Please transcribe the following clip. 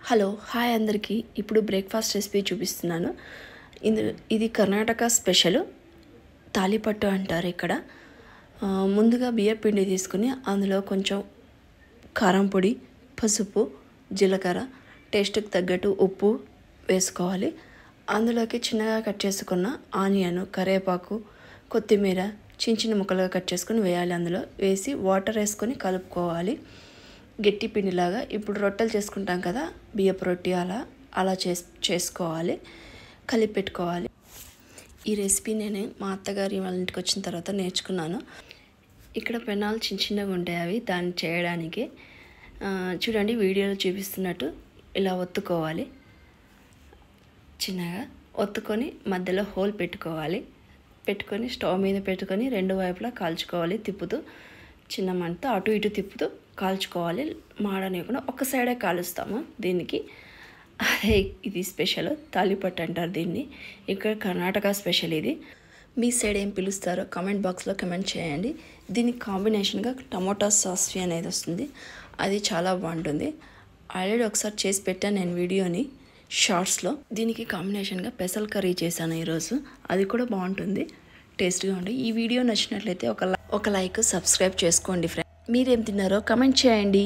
Hello hi అందరికీ ఇప్పుడు breakfast recipe చూపిస్తున్నాను. ఇది కర్ణాటక స్పెషల్ తాలిపట్టు అంటారు ఇక్కడ. ముందుగా బియ్యం పిండి తీసుకుని అందులో కొంచెం కారం పొడి, పసుపు, జీలకర్ర, టేస్ట్కి తగ్గట్టు ఉప్పు వేసుకోవాలి. అందులోకి చిన్నగా కట్ చేసుకున్న ఆనియన్, కరివేపాకు, కొత్తిమీర చిన్న చిన్న ముక్కలుగా కట్ చేసుకొని వేయాలి. అందులో వేసి వాటర్ వేసుకొని కలుపుకోవాలి గట్టి పిండిలాగా. ఇప్పుడు రొట్టెలు చేసుకుంటాం కదా, బియ్యపు రొట్టి అలా చేసుకోవాలి, కలిపి పెట్టుకోవాలి. ఈ రెసిపీ నేను మా అత్తగారి వాళ్ళ ఇంటికి వచ్చిన తర్వాత నేర్చుకున్నాను. ఇక్కడ పెనాలు చిన్న చిన్నగా ఉంటాయి, అవి దాన్ని చేయడానికి చూడండి వీడియోలో చూపిస్తున్నట్టు ఇలా ఒత్తుకోవాలి. చిన్నగా ఒత్తుకొని మధ్యలో హోల్ పెట్టుకొని స్టవ్ మీద పెట్టుకొని రెండు వైపులా కాల్చుకోవాలి. తిప్పుతూ చిన్న మంటతో అటు ఇటు తిప్పుతూ కాల్చుకోవాలి. మాడనివ్వకుండా ఒక సైడే కాలుస్తాము దీనికి. అదే ఇది స్పెషల్ తాలిపట్టు అంటారు దీన్ని. ఇక్కడ కర్ణాటక స్పెషల్ ఇది. మీ సైడ్ ఏం పిలుస్తారో కామెంట్ బాక్స్లో కమెంట్ చేయండి. దీనికి కాంబినేషన్గా టమోటా సాస్ అనేది వస్తుంది, అది చాలా బాగుంటుంది. ఆల్రెడీ ఒకసారి చేసి పెట్టాను నేను వీడియోని షార్ట్స్లో. దీనికి కాంబినేషన్గా పెసల్ కర్రీ చేశాను ఈరోజు, అది కూడా బాగుంటుంది, టేస్ట్గా ఉంటుంది. ఈ వీడియో నచ్చినట్లయితే ఒక లైక్, సబ్స్క్రైబ్ చేసుకోండి ఫ్రెండ్స్. మీరేం తిన్నారో కమెంట్ చేయండి.